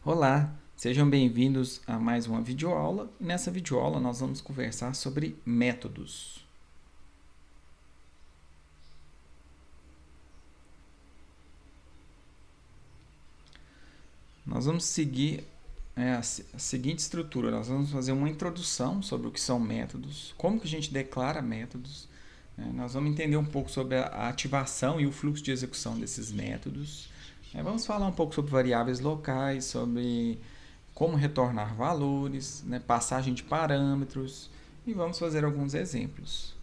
Olá, sejam bem-vindos a mais uma videoaula. E nessa videoaula nós vamos conversar sobre métodos. Nós vamos seguir a seguinte estrutura. Nós vamos fazer uma introdução sobre o que são métodos, como que a gente declara métodos. Nós vamos entender um pouco sobre a ativação e o fluxo de execução desses métodos. Vamos falar um pouco sobre variáveis locais, sobre como retornar valores, passagem de parâmetros e vamos fazer alguns exemplos.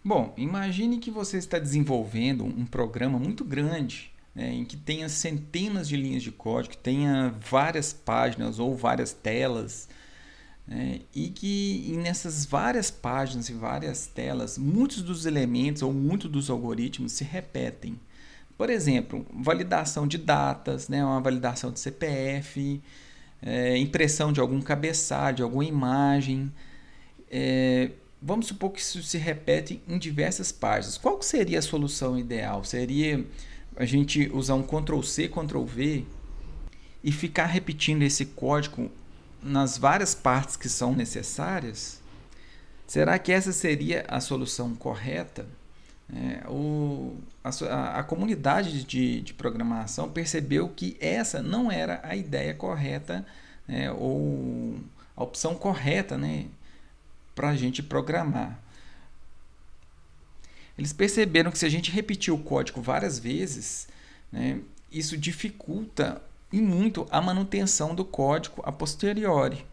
Bom, imagine que você está desenvolvendo um programa muito grande, em que tenha centenas de linhas de código, que tenha várias páginas ou várias telas, e que nessas várias páginas e várias telas, muitos dos elementos ou muitos dos algoritmos se repetem. Por exemplo, validação de datas, uma validação de CPF, impressão de algum cabeçalho, de alguma imagem. Vamos supor que isso se repete em diversas páginas. Qual seria a solução ideal? Seria a gente usar um Ctrl+C, Ctrl+V e ficar repetindo esse código nas várias partes que são necessárias? Será que essa seria a solução correta? A comunidade de programação percebeu que essa não era a ideia correta, ou a opção correta, para a gente programar. Eles perceberam que se a gente repetir o código várias vezes, isso dificulta e muito a manutenção do código a posteriori.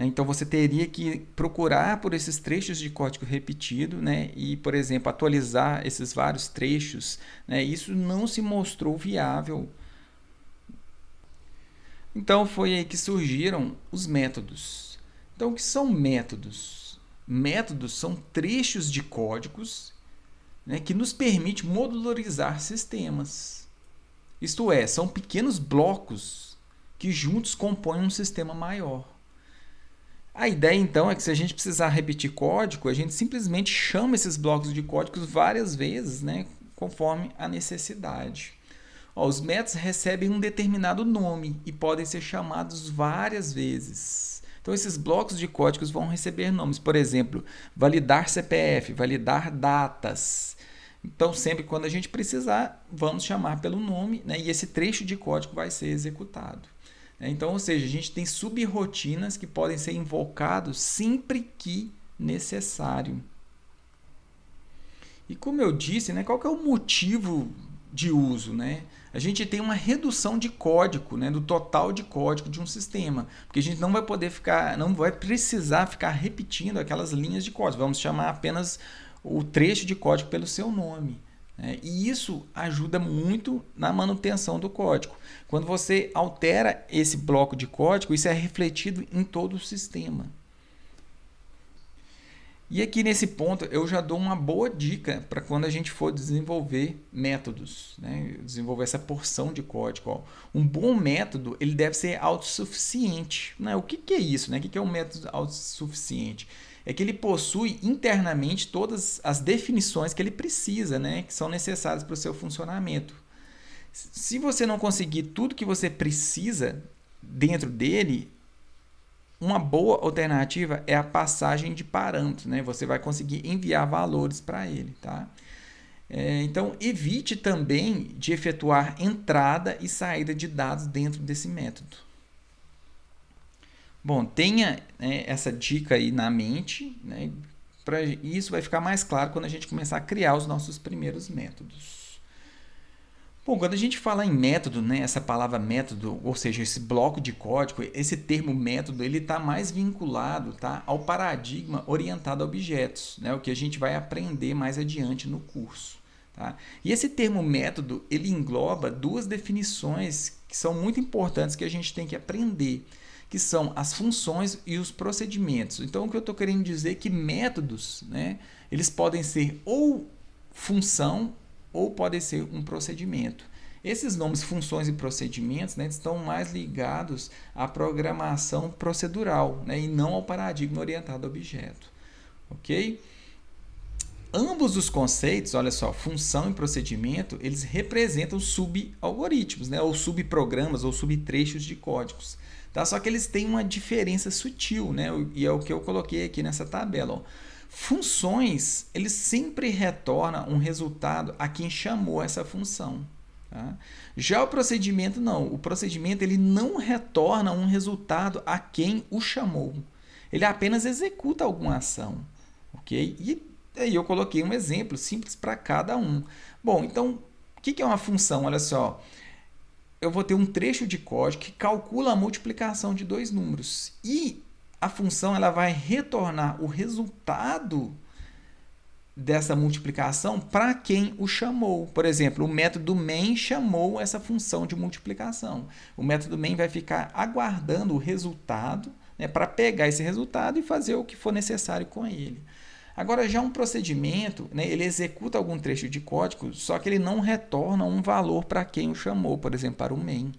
Então você teria que procurar por esses trechos de código repetido, e, por exemplo, atualizar esses vários trechos. Isso não se mostrou viável. Então foi aí que surgiram os métodos. Então o que são métodos? Métodos são trechos de códigos, que nos permite modularizar sistemas. Isto é, são pequenos blocos que juntos compõem um sistema maior. A ideia, então, é que se a gente precisar repetir código, a gente simplesmente chama esses blocos de códigos várias vezes, conforme a necessidade. Os métodos recebem um determinado nome e podem ser chamados várias vezes. Então, esses blocos de códigos vão receber nomes. Por exemplo, validar CPF, validar datas. Então, sempre quando a gente precisar, vamos chamar pelo nome, e esse trecho de código vai ser executado. Então, ou seja, a gente tem subrotinas que podem ser invocados sempre que necessário. E como eu disse, qual que é o motivo de uso? A gente tem uma redução de código, do total de código de um sistema, porque a gente não vai poder não vai precisar ficar repetindo aquelas linhas de código. Vamos chamar apenas o trecho de código pelo seu nome. E isso ajuda muito na manutenção do código. Quando você altera esse bloco de código, isso é refletido em todo o sistema. E aqui nesse ponto eu já dou uma boa dica para quando a gente for desenvolver métodos, desenvolver essa porção de código. Um bom método ele deve ser autossuficiente. O que é isso? O que é um método autossuficiente? É que ele possui internamente todas as definições que ele precisa, que são necessárias para o seu funcionamento. Se você não conseguir tudo que você precisa dentro dele, uma boa alternativa é a passagem de parâmetros. Você vai conseguir enviar valores para ele. Tá? Então, evite também de efetuar entrada e saída de dados dentro desse método. Bom, tenha essa dica aí na mente, isso vai ficar mais claro quando a gente começar a criar os nossos primeiros métodos. Bom, quando a gente fala em método, essa palavra método, ou seja, esse bloco de código, esse termo método, ele está mais vinculado, ao paradigma orientado a objetos, o que a gente vai aprender mais adiante no curso. Tá? E esse termo método, ele engloba duas definições que são muito importantes que a gente tem que aprender, que são as funções e os procedimentos. Então, o que eu estou querendo dizer é que métodos, eles podem ser ou função ou podem ser um procedimento. Esses nomes, funções e procedimentos, estão mais ligados à programação procedural, e não ao paradigma orientado a objeto. Ok? Ambos os conceitos, olha só, função e procedimento, eles representam subalgoritmos, né? Ou subprogramas ou subtrechos de códigos. Tá? Só que eles têm uma diferença sutil, né? E é o que eu coloquei aqui nessa tabela. Ó. Funções, eles sempre retornam um resultado a quem chamou essa função. Tá? Já o procedimento não. O procedimento ele não retorna um resultado a quem o chamou. Ele apenas executa alguma ação. Ok? E aí eu coloquei um exemplo simples para cada um. Bom, então, o que é uma função? Olha só. Eu vou ter um trecho de código que calcula a multiplicação de dois números. E a função ela vai retornar o resultado dessa multiplicação para quem o chamou. Por exemplo, o método main chamou essa função de multiplicação. O método main vai ficar aguardando o resultado, né, para pegar esse resultado e fazer o que for necessário com ele. Agora, já um procedimento, né, ele executa algum trecho de código, só que ele não retorna um valor para quem o chamou, por exemplo, para o main.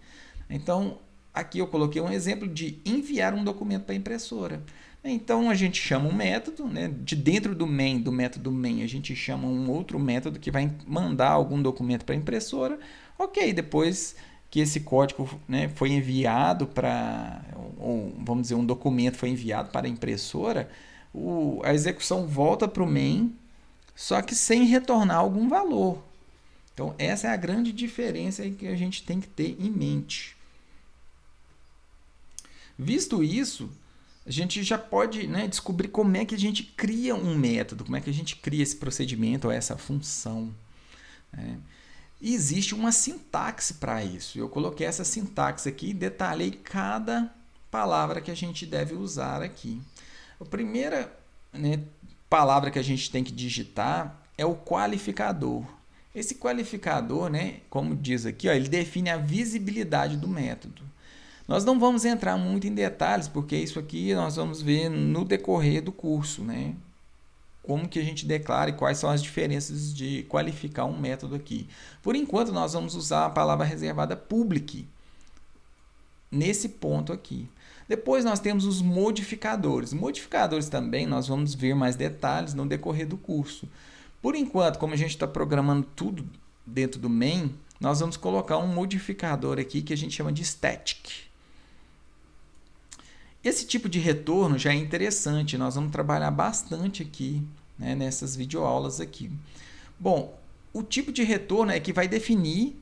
Então, aqui eu coloquei um exemplo de enviar um documento para a impressora. Então, a gente chama um método, né, de dentro do main, do método main, a gente chama um outro método que vai mandar algum documento para a impressora. Ok, depois que esse código, né, foi enviado para, ou vamos dizer, um documento foi enviado para a impressora, a execução volta para o main, só que sem retornar algum valor. Então, essa é a grande diferença que a gente tem que ter em mente. Visto isso, a gente já pode, né, descobrir como é que a gente cria um método, como é que a gente cria esse procedimento ou essa função. Né? E existe uma sintaxe para isso. Eu coloquei essa sintaxe aqui e detalhei cada palavra que a gente deve usar aqui. A primeira, né, palavra que a gente tem que digitar é o qualificador. Esse qualificador, né, como diz aqui, ó, ele define a visibilidade do método. Nós não vamos entrar muito em detalhes, porque isso aqui nós vamos ver no decorrer do curso, né? Como que a gente declara e quais são as diferenças de qualificar um método aqui. Por enquanto, nós vamos usar a palavra reservada public nesse ponto aqui. Depois nós temos os modificadores. Modificadores também nós vamos ver mais detalhes no decorrer do curso. Por enquanto, como a gente está programando tudo dentro do main, nós vamos colocar um modificador aqui que a gente chama de static. Esse tipo de retorno já é interessante, nós vamos trabalhar bastante aqui, né, nessas videoaulas aqui. Bom, o tipo de retorno é que vai definir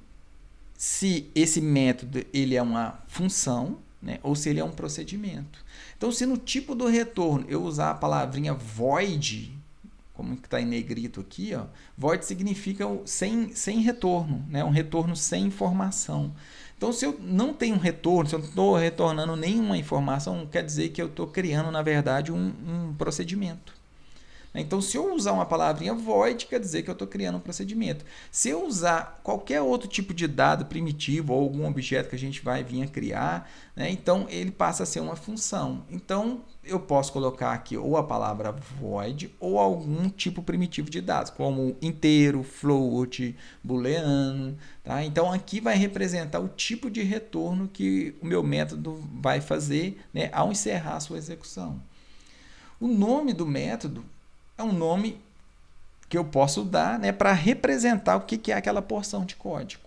se esse método ele é uma função, né, ou se ele é um procedimento. Então, se no tipo do retorno eu usar a palavrinha void, como está em negrito aqui, ó, void significa sem retorno, né, um retorno sem informação. Então, se eu não tenho retorno, se eu não estou retornando nenhuma informação, quer dizer que eu estou criando, na verdade, um procedimento. Então, se eu usar uma palavrinha void, quer dizer que eu estou criando um procedimento. Se eu usar qualquer outro tipo de dado primitivo ou algum objeto que a gente vai vir a criar, né, então ele passa a ser uma função. Então, eu posso colocar aqui ou a palavra void ou algum tipo primitivo de dados, como inteiro, float, booleano. Tá? Então, aqui vai representar o tipo de retorno que o meu método vai fazer, né, ao encerrar a sua execução. O nome do método é um nome que eu posso dar, né, para representar o que é aquela porção de código.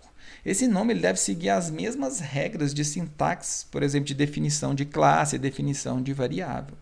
Esse nome ele deve seguir as mesmas regras de sintaxe, por exemplo, de definição de classe e definição de variável.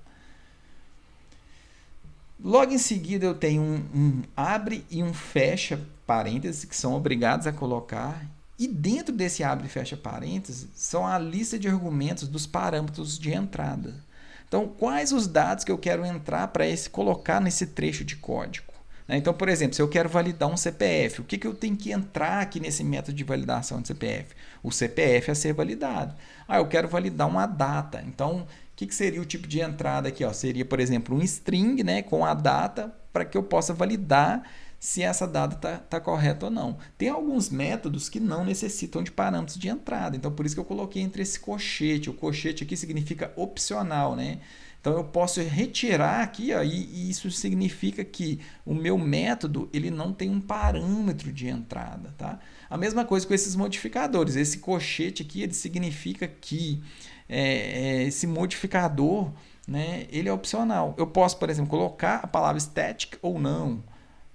Logo em seguida eu tenho um abre e um fecha parênteses que são obrigados a colocar. E dentro desse abre e fecha parênteses são a lista de argumentos dos parâmetros de entrada. Então, quais os dados que eu quero entrar para colocar nesse trecho de código? Então, por exemplo, se eu quero validar um CPF, o que eu tenho que entrar aqui nesse método de validação de CPF? O CPF a ser validado. Eu quero validar uma data. Então, o que seria o tipo de entrada aqui? Seria, por exemplo, um string, né, com a data para que eu possa validar se essa data está correta ou não. Tem alguns métodos que não necessitam de parâmetros de entrada. Então, por isso que eu coloquei entre esse colchete. O colchete aqui significa opcional, né? Então, eu posso retirar aqui, e isso significa que o meu método ele não tem um parâmetro de entrada. Tá? A mesma coisa com esses modificadores. Esse colchete aqui ele significa que esse modificador, né, ele é opcional. Eu posso, por exemplo, colocar a palavra static ou não.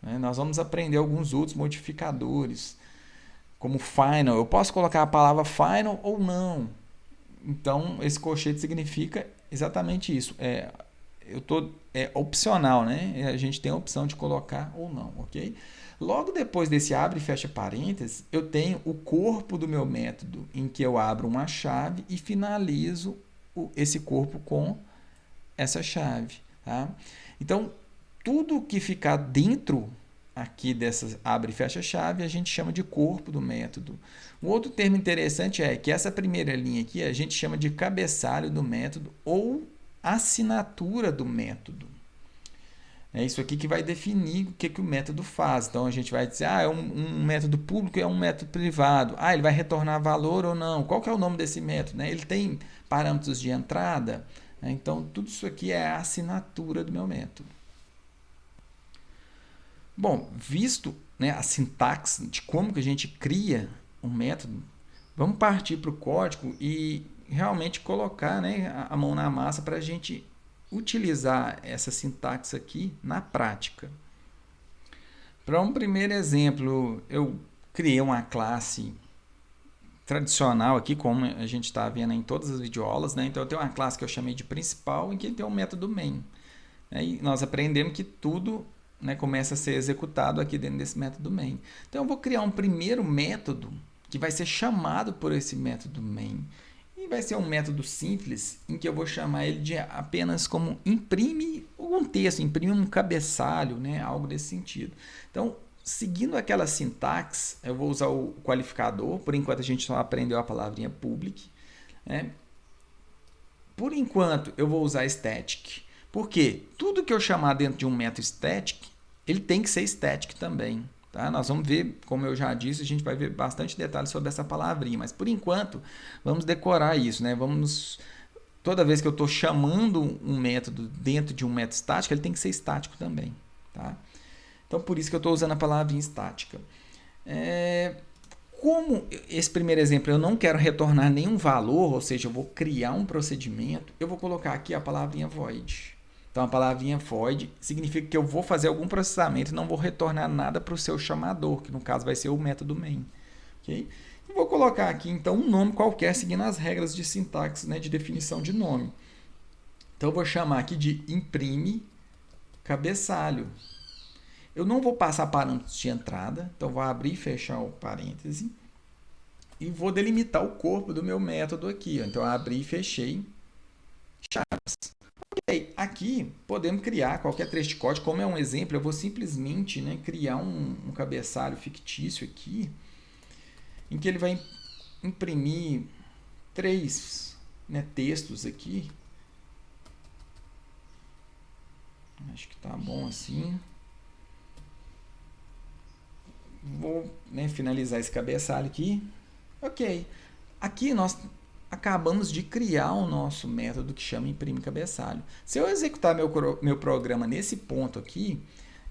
né? Nós vamos aprender alguns outros modificadores, como final. Eu posso colocar a palavra final ou não. Então, esse colchete significa exatamente isso. É opcional, né? A gente tem a opção de colocar ou não, ok? Logo depois desse abre e fecha parênteses, eu tenho o corpo do meu método, em que eu abro uma chave e finalizo esse corpo com essa chave. Tá? Então, tudo que ficar dentro aqui dessa abre e fecha chave, a gente chama de corpo do método. Um outro termo interessante é que essa primeira linha aqui a gente chama de cabeçalho do método ou assinatura do método. É isso aqui que vai definir o que o método faz. Então a gente vai dizer, é um método público, é um método privado. Ele vai retornar valor ou não? Qual que é o nome desse método? Né? Ele tem parâmetros de entrada? Então tudo isso aqui é a assinatura do meu método. Bom, visto, né, a sintaxe de como que a gente cria um método, vamos partir para o código e realmente colocar, né, a mão na massa para a gente utilizar essa sintaxe aqui na prática. Para um primeiro exemplo, eu criei uma classe tradicional aqui, como a gente está vendo em todas as videoaulas, né? Então eu tenho uma classe que eu chamei de principal e que tem um método main. E nós aprendemos que tudo, né, começa a ser executado aqui dentro desse método main. Então eu vou criar um primeiro método que vai ser chamado por esse método main. E vai ser um método simples em que eu vou chamar ele de apenas como imprime um texto, imprime um cabeçalho, né? Algo desse sentido. Então, seguindo aquela sintaxe, eu vou usar o qualificador. Por enquanto a gente só aprendeu a palavrinha public. Né? Por enquanto eu vou usar static. Porque tudo que eu chamar dentro de um método static, ele tem que ser static também. Tá? Nós vamos ver, como eu já disse, a gente vai ver bastante detalhes sobre essa palavrinha, mas por enquanto vamos decorar isso, né? Toda vez que eu estou chamando um método dentro de um método estático, ele tem que ser estático também. Tá? Então por isso que eu estou usando a palavrinha estática. Como esse primeiro exemplo eu não quero retornar nenhum valor, ou seja, eu vou criar um procedimento, eu vou colocar aqui a palavrinha void. Então, a palavrinha void significa que eu vou fazer algum processamento e não vou retornar nada para o seu chamador, que no caso vai ser o método main. Okay? E vou colocar aqui, então, um nome qualquer, seguindo as regras de sintaxe, né, de definição de nome. Então, eu vou chamar aqui de imprime cabeçalho. Eu não vou passar parâmetros de entrada, então vou abrir e fechar o parêntese e vou delimitar o corpo do meu método aqui. Então, eu abri e fechei chaves. Ok, aqui podemos criar qualquer trecho de código. Como é um exemplo, eu vou simplesmente, né, criar um cabeçalho fictício aqui, em que ele vai imprimir 3, né, textos aqui. Acho que tá bom assim. Vou, né, finalizar esse cabeçalho aqui. Ok. Aqui nós acabamos de criar o nosso método que chama imprime cabeçalho. Se eu executar meu programa nesse ponto aqui,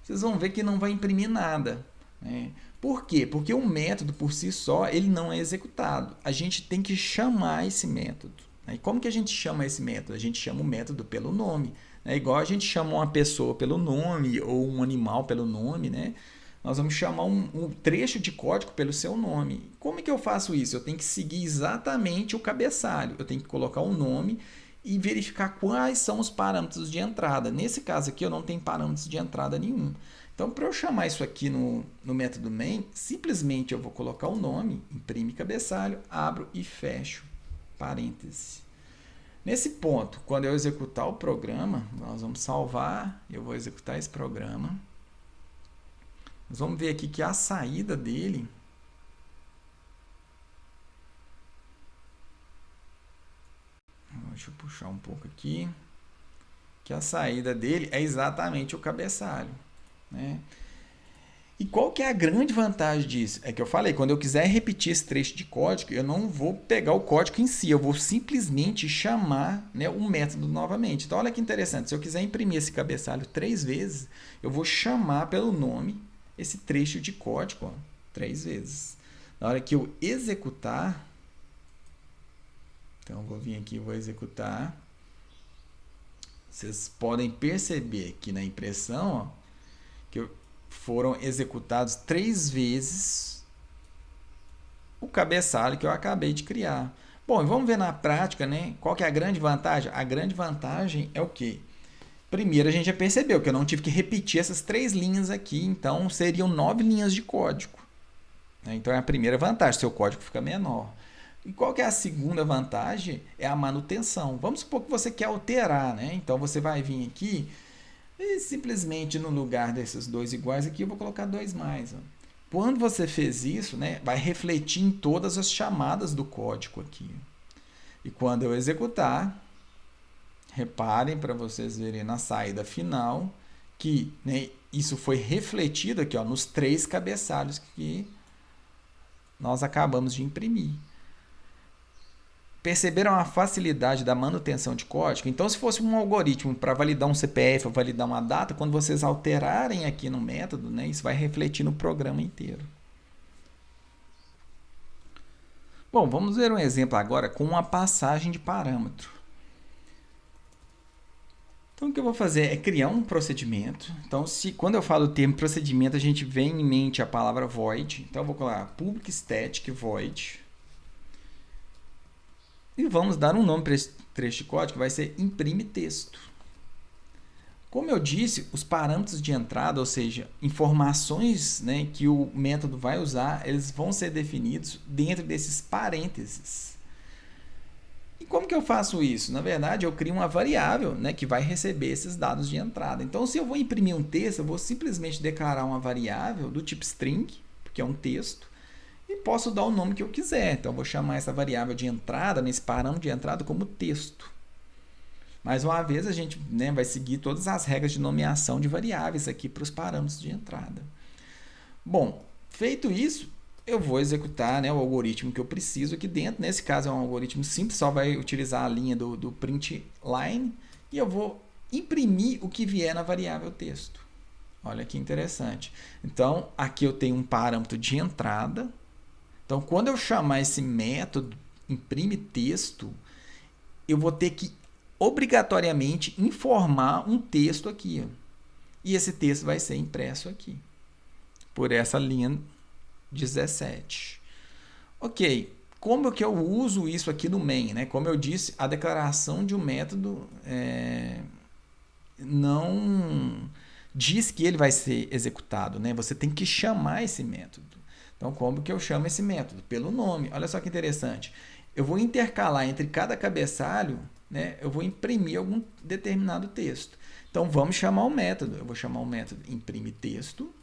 vocês vão ver que não vai imprimir nada. Né? Por quê? Porque o método por si só ele não é executado. A gente tem que chamar esse método. Né? E como que a gente chama esse método? A gente chama o método pelo nome. Né? Igual a gente chama uma pessoa pelo nome ou um animal pelo nome, né? Nós vamos chamar um trecho de código pelo seu nome. Como é que eu faço isso? Eu tenho que seguir exatamente o cabeçalho. Eu tenho que colocar o nome e verificar quais são os parâmetros de entrada. Nesse caso aqui, eu não tenho parâmetros de entrada nenhum. Então, para eu chamar isso aqui no método main, simplesmente eu vou colocar o nome, imprime cabeçalho, abro e fecho parêntese. Nesse ponto, quando eu executar o programa, nós vamos salvar, eu vou executar esse programa. Nós vamos ver aqui que a saída dele deixa eu puxar um pouco aqui, que a saída dele é exatamente o cabeçalho, né? E qual que é a grande vantagem disso? É que eu falei, quando eu quiser repetir esse trecho de código, eu não vou pegar o código em si, eu vou simplesmente chamar, né, o método novamente. Então, olha que interessante, se eu quiser imprimir esse cabeçalho 3 vezes, eu vou chamar pelo nome esse trecho de código 3 vezes. Na hora que eu executar, então eu vou vir aqui e vou executar. Vocês podem perceber aqui na impressão, ó, que eu foram executados 3 vezes o cabeçalho que eu acabei de criar. Bom, e vamos ver na prática, né? Qual que é a grande vantagem? A grande vantagem é o quê? Primeiro, a gente já percebeu que eu não tive que repetir essas 3 linhas aqui, então seriam 9 linhas de código. Então é a primeira vantagem, seu código fica menor. E qual que é a segunda vantagem? É a manutenção. Vamos supor que você quer alterar, né? Então você vai vir aqui e simplesmente no lugar desses 2 iguais aqui eu vou colocar 2 mais. Ó. Quando você fez isso, né, vai refletir em todas as chamadas do código aqui. E quando eu executar, reparem para vocês verem na saída final que, né, isso foi refletido aqui, ó, nos 3 cabeçalhos que nós acabamos de imprimir. Perceberam a facilidade da manutenção de código? Então, se fosse um algoritmo para validar um CPF ou validar uma data, quando vocês alterarem aqui no método, né, isso vai refletir no programa inteiro. Bom, vamos ver um exemplo agora com uma passagem de parâmetro. Então, o que eu vou fazer é criar um procedimento. Então, quando eu falo o termo procedimento, a gente vem em mente a palavra void. Então, eu vou colocar public static void. E vamos dar um nome para esse trecho de código que vai ser imprime texto. Como eu disse, os parâmetros de entrada, ou seja, informações, né, que o método vai usar, eles vão ser definidos dentro desses parênteses. E como que eu faço isso? Na verdade, eu crio uma variável, né, que vai receber esses dados de entrada. Então, se eu vou imprimir um texto, eu vou simplesmente declarar uma variável do tipo string, porque é um texto, e posso dar o nome que eu quiser. Então, eu vou chamar essa variável de entrada, nesse parâmetro de entrada, como texto. Mais uma vez, a gente, né, vai seguir todas as regras de nomeação de variáveis aqui para os parâmetros de entrada. Bom, feito isso, eu vou executar, né, o algoritmo que eu preciso aqui dentro. Nesse caso, é um algoritmo simples, só vai utilizar a linha do print line. E eu vou imprimir o que vier na variável texto. Olha que interessante. Então, aqui eu tenho um parâmetro de entrada. Então, quando eu chamar esse método imprime texto, eu vou ter que obrigatoriamente informar um texto aqui. Ó. E esse texto vai ser impresso aqui, por essa linha 17. Ok, como que eu uso isso aqui no main? Né? Como eu disse, a declaração de um método não diz que ele vai ser executado. Né? Você tem que chamar esse método. Então, como que eu chamo esse método? Pelo nome. Olha só que interessante. Eu vou intercalar entre cada cabeçalho, né, eu vou imprimir algum determinado texto. Então, vamos chamar o método. Eu vou chamar o método imprime texto.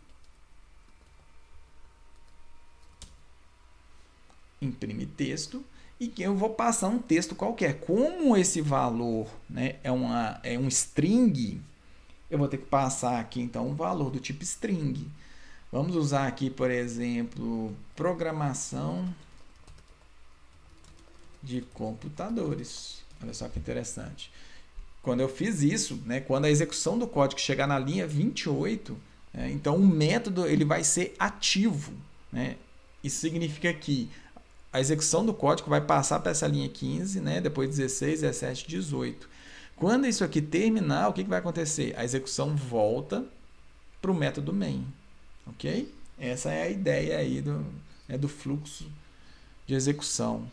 Imprime texto. E que eu vou passar um texto qualquer. Como esse valor, né, é um string, eu vou ter que passar aqui, então, um valor do tipo string. Vamos usar aqui, por exemplo, programação de computadores. Olha só que interessante. Quando eu fiz isso, né, quando a execução do código chegar na linha 28, então o método ele vai ser ativo. Né? Isso significa que a execução do código vai passar para essa linha 15, né, depois 16, 17, 18. Quando isso aqui terminar, o que vai acontecer? A execução volta para o método main. Ok? Essa é a ideia aí do fluxo de execução.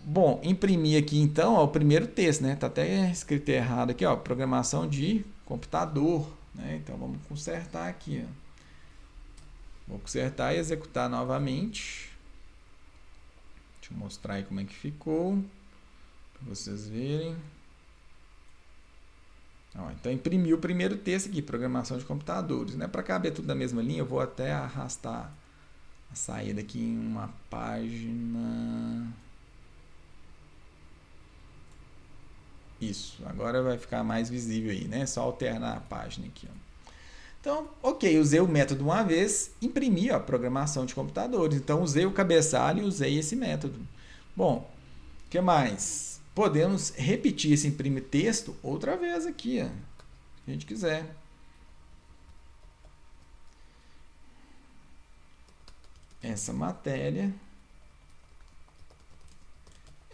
Bom, imprimir aqui então ó, o primeiro texto, né? Tá até escrito errado aqui, ó, programação de computador, né? Então vamos consertar aqui, ó. Vou consertar e executar novamente. Deixa eu mostrar aí como é que ficou, para vocês verem. Ó, então imprimi o primeiro texto aqui, programação de computadores, né? Para caber tudo na mesma linha, eu vou até arrastar a saída aqui em uma página. Isso, agora vai ficar mais visível aí, né? Só alternar a página aqui, ó. Então, ok, usei o método uma vez, imprimi a programação de computadores. Então, usei o cabeçalho e usei esse método. Bom, o que mais? Podemos repetir esse imprime texto outra vez aqui, ó, se a gente quiser. Essa matéria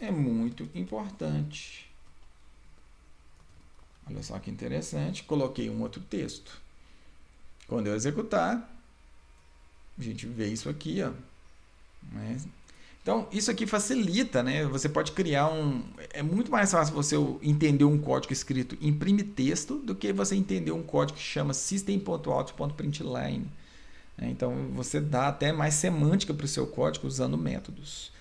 é muito importante. Olha só que interessante. Coloquei um outro texto. Quando eu executar, a gente vê isso aqui, ó. Né? Então, isso aqui facilita, né? Você pode criar um... É muito mais fácil você entender um código escrito imprime texto do que você entender um código que chama system.out.println. Então, você dá até mais semântica para o seu código usando métodos.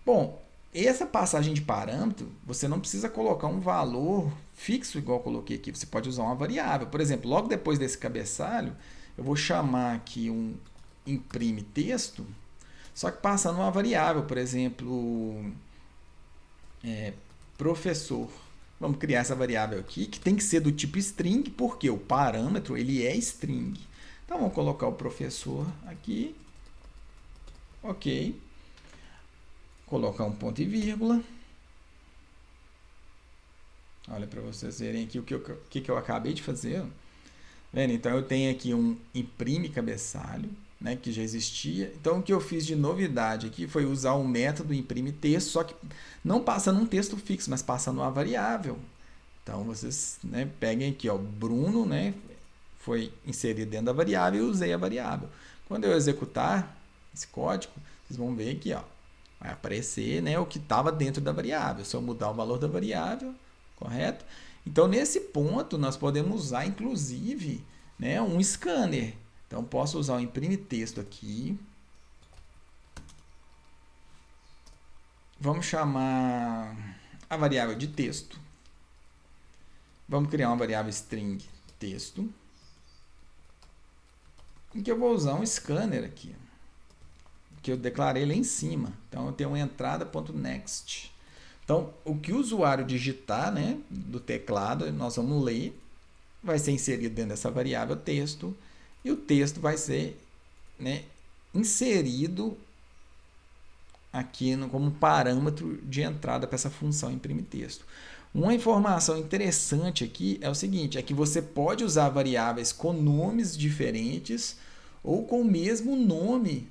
Bom, essa passagem de parâmetro, você não precisa colocar um valor fixo igual eu coloquei aqui. Você pode usar uma variável. Por exemplo, logo depois desse cabeçalho, eu vou chamar aqui um imprime texto, só que passando uma variável, por exemplo, professor. Vamos criar essa variável aqui, que tem que ser do tipo string, porque o parâmetro ele é string. Então, vamos colocar o professor aqui. Ok. Colocar um ponto e vírgula. Olha para vocês verem aqui o que eu acabei de fazer. Vendo? Então, eu tenho aqui um imprime cabeçalho, né, que já existia. Então, o que eu fiz de novidade aqui foi usar o método imprime texto, só que não passando um texto fixo, mas passando uma variável. Então, vocês, né, peguem aqui, ó, Bruno, né, foi inserido dentro da variável e usei a variável. Quando eu executar esse código, vocês vão ver aqui, ó, vai aparecer, né, o que estava dentro da variável. Se eu mudar o valor da variável, correto? Então, nesse ponto, nós podemos usar, inclusive, né, um scanner. Então, posso usar o imprime texto aqui. Vamos chamar a variável de texto. Vamos criar uma variável string texto. Em que eu vou usar um scanner aqui, que eu declarei lá em cima. Então, eu tenho uma entrada.next. Então, o que o usuário digitar, né, do teclado, nós vamos ler, vai ser inserido dentro dessa variável texto, e o texto vai ser, né, inserido aqui como parâmetro de entrada para essa função imprime texto. Uma informação interessante aqui é o seguinte, é que você pode usar variáveis com nomes diferentes ou com o mesmo nome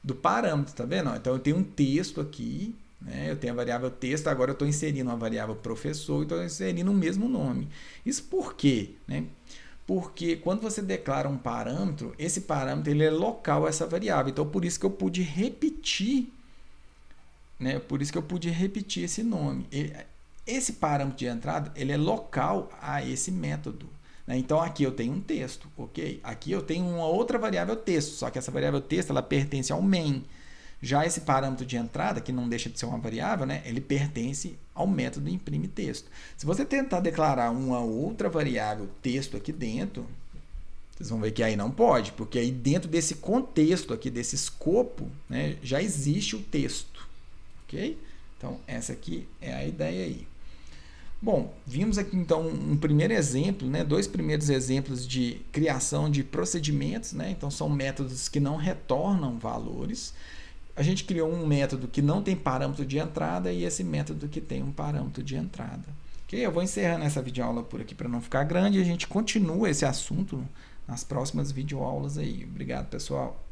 do parâmetro, tá vendo? Então, eu tenho um texto aqui, né? Eu tenho a variável texto, agora eu estou inserindo uma variável professor e estou inserindo o mesmo nome. Isso por quê? Né? Porque quando você declara um parâmetro, esse parâmetro ele é local a essa variável. Então, por isso que eu pude repetir, né? Por isso que eu pude repetir esse nome. Esse parâmetro de entrada ele é local a esse método. Né? Então, aqui eu tenho um texto, ok? Aqui eu tenho uma outra variável texto, só que essa variável texto ela pertence ao main. Já esse parâmetro de entrada, que não deixa de ser uma variável, né? Ele pertence ao método imprime texto. Se você tentar declarar uma outra variável texto aqui dentro, vocês vão ver que aí não pode, porque aí dentro desse contexto aqui, desse escopo, né, já existe o texto, ok? Então, essa aqui é a ideia aí. Bom, vimos aqui então um primeiro exemplo, né, dois primeiros exemplos de criação de procedimentos, né? Então, são métodos que não retornam valores. A gente criou um método que não tem parâmetro de entrada e esse método que tem um parâmetro de entrada. Ok? Eu vou encerrando essa videoaula por aqui para não ficar grande e a gente continua esse assunto nas próximas videoaulas aí. Obrigado, pessoal.